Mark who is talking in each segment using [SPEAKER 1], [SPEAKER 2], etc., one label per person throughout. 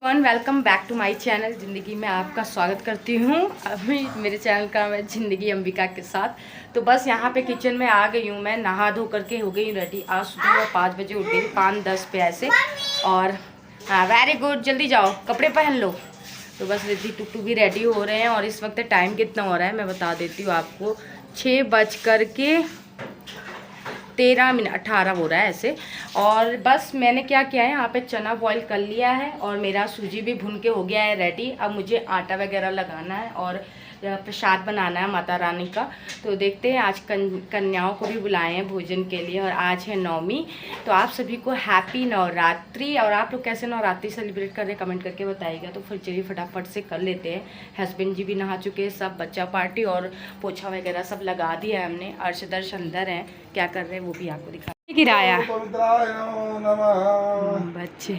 [SPEAKER 1] Welcome back to my channel. ज़िंदगी में आपका स्वागत करती हूँ। अभी मेरे चैनल का मैं ज़िंदगी अंबिका के साथ। तो बस यहाँ पे किचन में आ गई हूँ। मैं नहा धो करके हो गई रेडी। आज सुबह मैं 5 बजे उठ गई, 5:10 पे ऐसे। और हाँ, वेरी गुड, जल्दी जाओ कपड़े पहन लो। तो बस रिद्धि टुकटू भी रेडी हो रहे हैं। और इस वक्त टाइम कितना हो रहा है मैं बता देती हूँ आपको। 6:13 18 हो रहा है ऐसे। और बस मैंने क्या किया है, यहाँ पे चना बॉईल कर लिया है और मेरा सूजी भी भून के हो गया है रेडी। अब मुझे आटा वगैरह लगाना है और प्रसाद बनाना है माता रानी का। तो देखते हैं, आज कन्याओं को भी बुलाए हैं भोजन के लिए और आज है नवमी। तो आप सभी को हैप्पी नवरात्रि। और आप लोग कैसे नवरात्रि सेलिब्रेट कर रहे हैं कमेंट करके बताइएगा। तो फिर चलिए फटाफट से कर लेते हैं। हस्बैंड जी भी नहा चुके हैं, सब बच्चा पार्टी और पोछा वगैरह सब लगा दिया है हमने। अर्शदर्श अंदर हैं, क्या कर रहे हैं वो भी आपको दिखा। गिराया बच्चे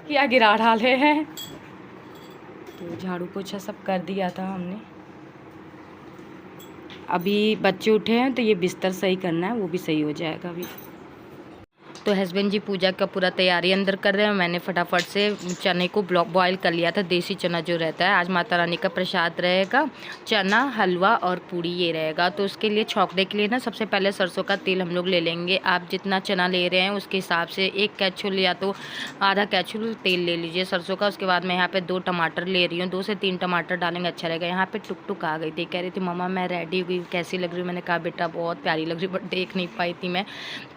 [SPEAKER 1] क्या गिरा डाले हैं। तो झाड़ू पोछा सब कर दिया था हमने। अभी बच्चे उठे हैं तो ये बिस्तर सही करना है, वो भी सही हो जाएगा अभी। तो हस्बैंड जी पूजा का पूरा तैयारी अंदर कर रहे हैं। मैंने फटाफट से चने को बॉईल कर लिया था, देसी चना जो रहता है। आज माता रानी का प्रसाद रहेगा, चना हलवा और पूड़ी ये रहेगा। तो उसके लिए छौंकने के लिए ना सबसे पहले सरसों का तेल हम लोग ले लेंगे। आप जितना चना ले रहे हैं उसके हिसाब से 1 कैचुल या तो आधा कैचुल तेल ले लीजिए सरसों का। उसके बाद मैं यहाँ पे 2 टमाटर ले रही हूँ, 2 से 3 टमाटर डालेंगे अच्छा रहेगा। यहाँ पे टुक टुक आ गई थी, कह रही थी मम्मा मैं रेडी हुई, कैसी लग रही हूँ। मैंने कहा बेटा बहुत प्यारी लग रही, बट देख नहीं पाई थी मैं।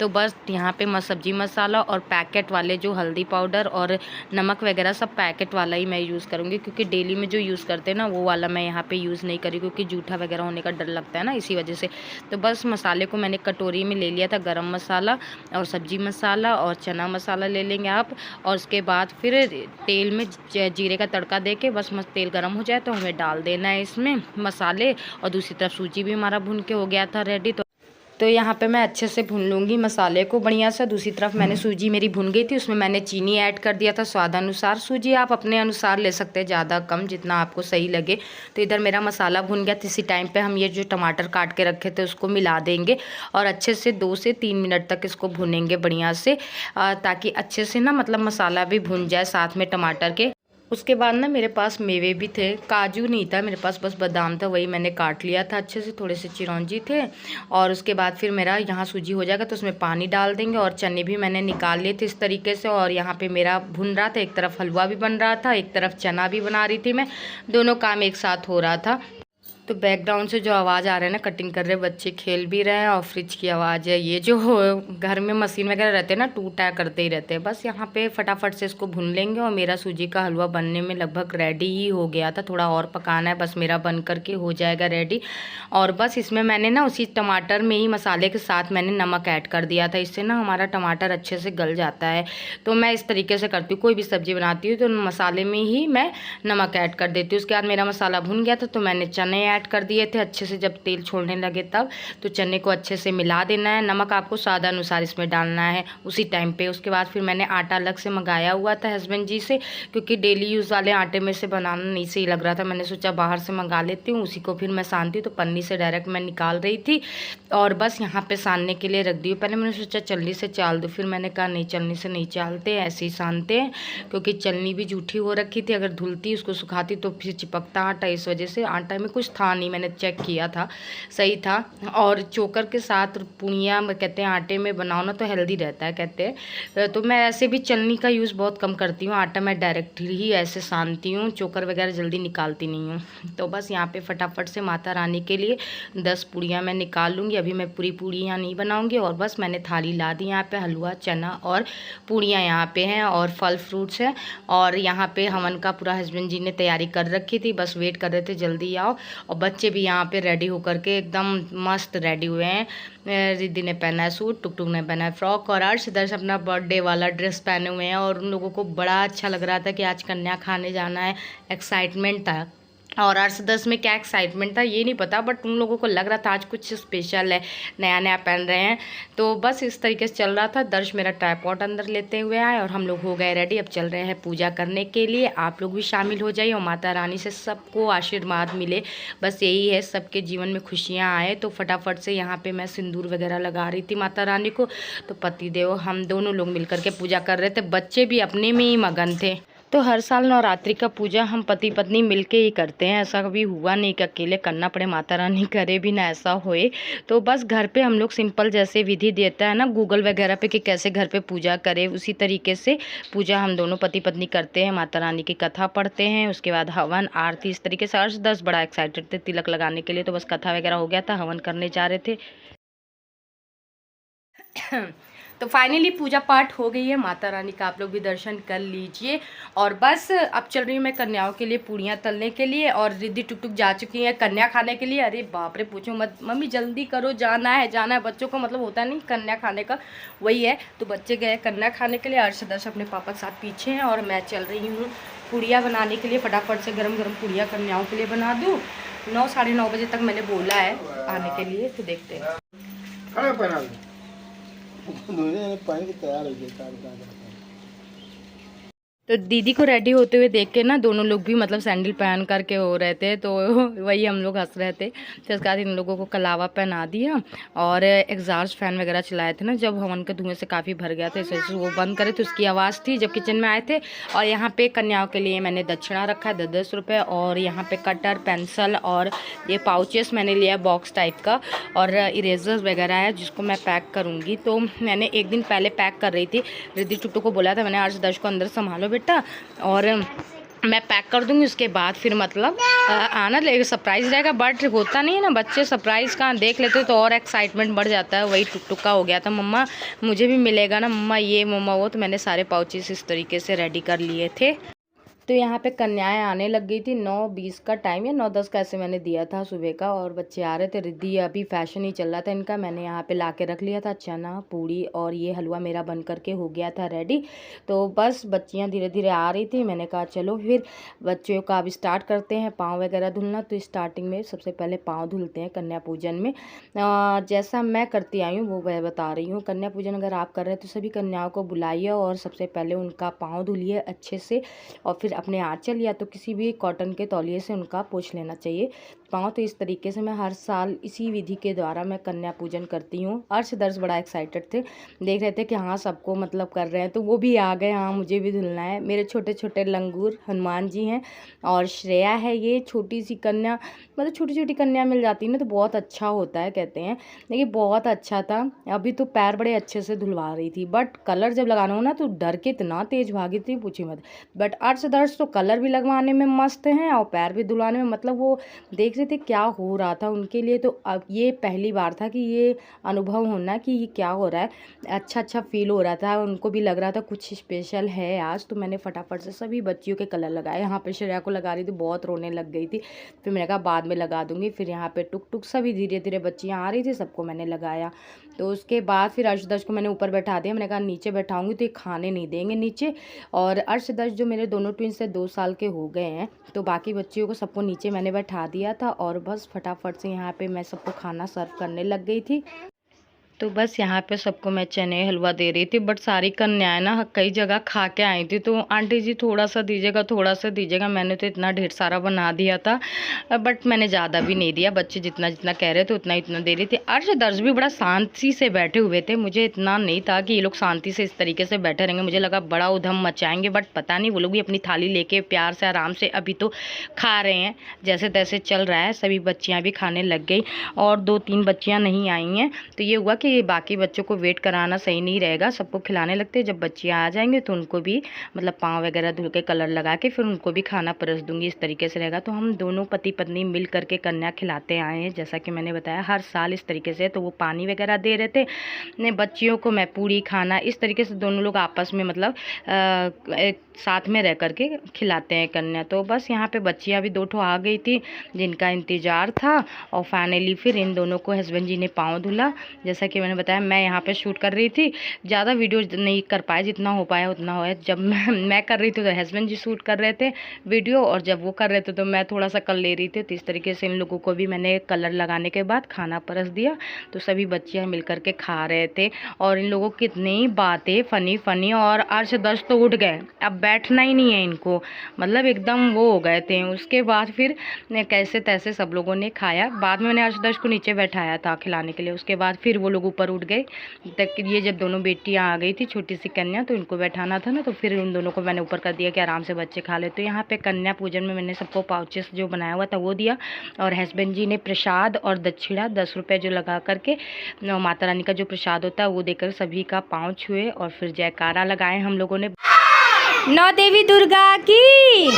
[SPEAKER 1] तो बस यहाँ पे सब्जी मसाला और पैकेट वाले जो हल्दी पाउडर और नमक वगैरह सब पैकेट वाला ही मैं यूज़ करूँगी, क्योंकि डेली में जो यूज़ करते हैं ना वो वाला मैं यहाँ पे यूज़ नहीं करी, क्योंकि जूठा वगैरह होने का डर लगता है ना, इसी वजह से। तो बस मसाले को मैंने कटोरी में ले लिया था, गरम मसाला और सब्जी मसाला और चना मसाला ले लेंगे आप। और उसके बाद फिर तेल में जीरे का तड़का दे के बस तेल गर्म हो जाए तो हमें डाल देना है इसमें मसाले। और दूसरी तरफ सूजी भी हमारा भून के हो गया था रेडी। तो यहाँ पे मैं अच्छे से भून लूँगी मसाले को बढ़िया से। दूसरी तरफ मैंने सूजी मेरी भून गई थी, उसमें मैंने चीनी ऐड कर दिया था स्वादानुसार। सूजी आप अपने अनुसार ले सकते हैं, ज़्यादा कम जितना आपको सही लगे। तो इधर मेरा मसाला भून गया। इसी टाइम पे हम ये जो टमाटर काट के रखे थे उसको मिला देंगे और अच्छे से 2 से 3 मिनट तक इसको भूनेंगे बढ़िया से, ताकि अच्छे से ना मतलब मसाला भी भून जाए साथ में टमाटर के। उसके बाद ना मेरे पास मेवे भी थे, काजू नहीं था मेरे पास, बस बादाम था, वही मैंने काट लिया था अच्छे से, थोड़े से चिरौंजी थे। और उसके बाद फिर मेरा यहाँ सूजी हो जाएगा तो उसमें पानी डाल देंगे। और चने भी मैंने निकाल लिए थे इस तरीके से। और यहाँ पे मेरा भुन रहा था, एक तरफ हलवा भी बन रहा था, एक तरफ चना भी बना रही थी मैं, दोनों काम एक साथ हो रहा था। तो बैकग्राउंड से जो आवाज़ आ रहा है ना, कटिंग कर रहे बच्चे खेल भी रहे हैं और फ्रिज की आवाज़ है। ये जो घर में मशीन वगैरह रहते हैं ना, टूटा करते ही रहते हैं। बस यहाँ पे फटाफट से इसको भून लेंगे। और मेरा सूजी का हलवा बनने में लगभग रेडी ही हो गया था, थोड़ा और पकाना है, बस मेरा बन करके हो जाएगा रेडी। और बस इसमें मैंने ना उसी टमाटर में ही मसाले के साथ मैंने नमक ऐड कर दिया था, इससे ना हमारा टमाटर अच्छे से गल जाता है। तो मैं इस तरीके से करती हूँ, कोई भी सब्ज़ी बनाती हूँ तो मसाले में ही मैं नमक ऐड कर देती हूँ। उसके बाद मेरा मसाला भुन गया था तो मैंने चने ऐड कर दिए थे अच्छे से, जब तेल छोड़ने लगे तब। तो चने को अच्छे से मिला देना है, नमक आपको स्वाद अनुसार इसमें डालना है उसी टाइम पे। उसके बाद फिर मैंने आटा अलग से मंगाया हुआ था हस्बैंड जी से, क्योंकि डेली यूज़ वाले आटे में से बनाना नहीं सही लग रहा था। मैंने सोचा बाहर से मंगा लेती हूँ, उसी को फिर मैं सानती हूँ। तो पन्नी से डायरेक्ट मैं निकाल रही थी और बस यहाँ पे सानने के लिए रख दी। पहले मैंने सोचा चलनी से चाल दूँ, फिर मैंने कहा नहीं चलनी से नहीं चालते, ऐसे ही सानते हैं, क्योंकि चलनी भी जूठी हो रखी थी। अगर धुलती उसको सुखाती तो फिर चिपकता आटा, इस वजह से आटा में कुछ था नहीं, मैंने चेक किया था सही था। और चोकर के साथ पूड़ियाँ कहते हैं आटे में बनाओ ना तो हेल्दी रहता है कहते हैं। तो मैं ऐसे भी चलनी का यूज़ बहुत कम करती हूँ, आटा मैं डायरेक्ट ही ऐसे सानती हूँ, चोकर वगैरह जल्दी निकालती नहीं हूँ। तो बस यहाँ पे फटाफट से माता रानी के लिए 10 पूड़ियाँ मैं निकाल लूँगी। अभी मैं पूरी पूड़ियाँ नहीं बनाऊँगी। और बस मैंने थाली ला दी, यहाँ पे हलवा चना और पूड़ियाँ यहाँ पे हैं और फल फ्रूट्स हैं। और यहाँ पे हवन का पूरा हस्बैंड जी ने तैयारी कर रखी थी, बस वेट कर रहे थे जल्दी आओ। और बच्चे भी यहाँ पे रेडी होकर के एकदम मस्त रेडी हुए हैं। रिद्धि ने पहना है सूट, टुकटुक ने पहना है फ्रॉक और अर्शदर्श अपना बर्थडे वाला ड्रेस पहने हुए हैं। और उन लोगों को बड़ा अच्छा लग रहा था कि आज कन्या खाने जाना है, एक्साइटमेंट था। और 8 से 10 में क्या एक्साइटमेंट था ये नहीं पता, बट उन लोगों को लग रहा था आज कुछ स्पेशल है, नया नया पहन रहे हैं। तो बस इस तरीके से चल रहा था। दर्श मेरा ट्राइपॉड अंदर लेते हुए आए और हम लोग हो गए रेडी। अब चल रहे हैं पूजा करने के लिए। आप लोग भी शामिल हो जाइए और माता रानी से सबको आशीर्वाद मिले, बस यही है, सबके जीवन में खुशियाँ आए। तो फटाफट से यहाँ पर मैं सिंदूर वगैरह लगा रही थी माता रानी को। तो पतिदेव हम दोनों लोग मिल करके पूजा कर रहे थे, बच्चे भी अपने में ही मगन थे। तो हर साल नवरात्रि का पूजा हम पति पत्नी मिलके ही करते हैं, ऐसा कभी हुआ नहीं कि अकेले करना पड़े, माता रानी करे भी ना ऐसा होए। तो बस घर पे हम लोग सिंपल जैसे विधि देता है ना गूगल वगैरह पे कि कैसे घर पे पूजा करें, उसी तरीके से पूजा हम दोनों पति पत्नी करते हैं। माता रानी की कथा पढ़ते हैं, उसके बाद हवन आरती, इस तरीके से। 8 से 10 बड़ा एक्साइटेड थे तिलक लगाने के लिए, तो बस कथा वगैरह हो गया था, हवन करने जा रहे थे। तो फाइनली पूजा पाठ हो गई है माता रानी का, आप लोग भी दर्शन कर लीजिए। और बस अब चल रही हूँ मैं कन्याओं के लिए पूड़ियाँ तलने के लिए, और रिद्धि टुक टुक जा चुकी है कन्या खाने के लिए। अरे बाप रे पूछो मत, मम्मी जल्दी करो, जाना है जाना है। बच्चों को मतलब होता नहीं कन्या खाने का, वही है। तो बच्चे गए कन्या खाने के लिए, अर्श अपने पापा के साथ पीछे हैं, और मैं चल रही हूँ पूड़ियाँ बनाने के लिए। फटाफट से गरम गरम पूड़ियाँ कन्याओं के लिए बना दूँ। 9 साढ़े 9 बजे तक मैंने बोला है आने के लिए, तो देखते हैं।
[SPEAKER 2] पानी की तैयार हो गई।
[SPEAKER 1] तो दीदी को रेडी होते हुए देख के ना दोनों लोग भी मतलब सैंडल पहन करके हो रहे थे, तो वही हम लोग हंस रहे थे। फिर उसके बाद इन लोगों को कलावा पहना दिया और एग्जॉस्ट फैन वगैरह चलाए थे ना, जब हवन के धुएं से काफ़ी भर गया था, इस वो बंद करे तो उसकी आवाज़ थी जब किचन में आए थे। और यहाँ पे कन्याओं के लिए मैंने दक्षिणा रखा है 10-10 रुपये, और यहाँ पे कटर पेंसिल और ये पाउचेस मैंने लिया बॉक्स टाइप का, और इरेजर्स वगैरह है जिसको मैं पैक करूँगी। तो मैंने एक दिन पहले पैक कर रही थी, रिद्धि टुट्टू को बोला था मैंने 8-10 को अंदर संभालो बेटा, और मैं पैक कर दूंगी, उसके बाद फिर मतलब आना लेगा, सरप्राइज़ रहेगा। बट होता नहीं है ना, बच्चे सरप्राइज़ कहाँ देख लेते तो और एक्साइटमेंट बढ़ जाता है। वही टुक का हो गया था, मम्मा मुझे भी मिलेगा ना, मम्मा ये मम्मा वो। तो मैंने सारे पाउचेस इस तरीके से रेडी कर लिए थे। तो यहाँ पे कन्याएं आने लग गई थी, 9:20 का टाइम या 9:10 का ऐसे मैंने दिया था सुबह का, और बच्चे आ रहे थे। रिद्धि अभी फैशन ही चल रहा था इनका, मैंने यहाँ पे ला के रख लिया था चना पूड़ी, और ये हलवा मेरा बन करके हो गया था रेडी। तो बस बच्चियाँ धीरे धीरे आ रही थी, मैंने कहा चलो फिर बच्चों का अब स्टार्ट करते हैं पाँव वगैरह धुलना। तो स्टार्टिंग में सबसे पहले पाँव धुलते हैं कन्या पूजन में, जैसा मैं करती आई हूँ वो मैं बता रही हूँ। कन्या पूजन अगर आप कर रहे हैं तो सभी कन्याओं को बुलाइए और सबसे पहले उनका पाँव धुलिए अच्छे से, और फिर अपने आंचल या तो किसी भी कॉटन के तौलिए से उनका पोंछ लेना चाहिए पाँव। तो इस तरीके से मैं हर साल इसी विधि के द्वारा मैं कन्या पूजन करती हूँ। अर्श दर्श बड़ा एक्साइटेड थे, देख रहे थे कि हाँ सबको मतलब कर रहे हैं, तो वो भी आ गए, हाँ मुझे भी धुलना है। मेरे छोटे छोटे लंगूर हनुमान जी हैं, और श्रेया है ये छोटी सी कन्या। मतलब छोटी छोटी कन्या मिल जाती है ना तो बहुत अच्छा होता है कहते हैं, लेकिन बहुत अच्छा था। अभी तो पैर बड़े अच्छे से धुलवा रही थी, बट कलर जब लगाना हो ना तो डर के इतना तेज भागी थी पूछी मत। बट अर्श दर्श तो कलर भी लगवाने में मस्त हैं और पैर भी धुलाने में, मतलब वो देख रहे थे क्या हो रहा था उनके लिए। तो अब ये पहली बार था कि ये अनुभव होना कि ये क्या हो रहा है, अच्छा फील हो रहा था, उनको भी लग रहा था कुछ स्पेशल है आज। तो मैंने फटाफट से सभी बच्चियों के कलर लगाए। यहाँ पे श्रेया को लगा रही थी, बहुत रोने लग गई थी, फिर मैंने कहा बाद में लगा दूंगी। फिर यहाँ पे टुक टुक सभी धीरे धीरे बच्चियाँ आ रही थी, सबको मैंने लगाया। तो उसके बाद फिर अर्शदर्श को मैंने ऊपर बैठा दिया, मैंने कहा नीचे बैठाऊंगी तो ये खाने नहीं देंगे नीचे। और अर्शदर्श जो मेरे दोनों ट्विंस से 2 साल के हो गए हैं, तो बाकी बच्चियों को सबको नीचे मैंने बैठा दिया था, और बस फटाफट से यहाँ पे मैं सबको खाना सर्व करने लग गई थी। तो बस यहाँ पे सबको मैं चने हलवा दे रही थी, बट सारी कन्याएं ना कई जगह खा के आई थी, तो आंटी जी थोड़ा सा दीजिएगा थोड़ा सा दीजिएगा। मैंने तो इतना ढेर सारा बना दिया था, बट मैंने ज़्यादा भी नहीं दिया, बच्चे जितना जितना कह रहे थे उतना इतना दे रही थी। अर्श दर्श भी बड़ा शांति से बैठे हुए थे, मुझे इतना नहीं था कि ये लोग शांति से इस तरीके से बैठे रहेंगे, मुझे लगा बड़ा उधम मचाएंगे, बट पता नहीं, वो लोग भी अपनी थाली लेके प्यार से आराम से अभी तो खा रहे हैं, जैसे तैसे चल रहा है। सभी बच्चियाँ भी खाने लग गई, और 2-3 बच्चियाँ नहीं आई हैं, तो ये हुआ कि ये बाकी बच्चों को वेट कराना सही नहीं रहेगा, सबको खिलाने लगते। जब बच्चियाँ आ जाएंगे तो उनको भी मतलब पाँव वगैरह धुल के कलर लगा के फिर उनको भी खाना परस दूंगी, इस तरीके से रहेगा। तो हम दोनों पति पत्नी मिल करके कन्या खिलाते आए हैं, जैसा कि मैंने बताया हर साल इस तरीके से। तो वो पानी वगैरह दे रहे थे ने बच्चियों को, मैं पूरी खाना, इस तरीके से दोनों लोग आपस में मतलब एक साथ में रह करके खिलाते हैं कन्या। तो बस यहाँ पे बच्चियाँ भी 2 ठो आ गई थी जिनका इंतज़ार था, और फाइनली फिर इन दोनों को हस्बैंड जी ने पाँव धुला, जैसा कि कि मैंने बताया मैं यहाँ पे शूट कर रही थी, ज़्यादा वीडियो नहीं कर पाए, जितना हो पाया उतना हो। जब मैं कर रही थी तो हस्बैंड जी शूट कर रहे थे वीडियो, और जब वो कर रहे थे तो मैं थोड़ा सा कर ले रही थी। तो इस तरीके से इन लोगों को भी मैंने कलर लगाने के बाद खाना परस दिया, तो सभी बच्चियाँ मिल कर के खा रहे थे। और इन लोगों की इतनी बातें फ़नी, और अर्श दर्श तो उठ गए, अब बैठना ही नहीं है इनको, मतलब एकदम वो हो गए थे। उसके बाद फिर कैसे तैसे सब लोगों ने खाया। बाद में मैंने अर्श दर्श को नीचे बैठाया था खिलाने के लिए, उसके बाद फिर वो लोग ऊपर उठ गए। तक ये जब दोनों बेटियां आ गई थी, छोटी सी कन्या, तो इनको बैठाना था ना, तो फिर उन दोनों को मैंने ऊपर कर दिया कि आराम से बच्चे खा ले। तो यहाँ पे कन्या पूजन में मैंने सबको पाउचेस जो बनाया हुआ था वो दिया, और हस्बैंड जी ने प्रसाद और दक्षिणा 10 रुपये जो लगा करके माता रानी का जो प्रसाद होता है वो देकर सभी का पाँव छुए, और फिर जयकारा लगाए हम लोगों ने। नौ देवी दुर्गा की,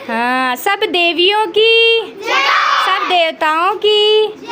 [SPEAKER 1] हाँ, सब देवियों की, सब देवताओं की।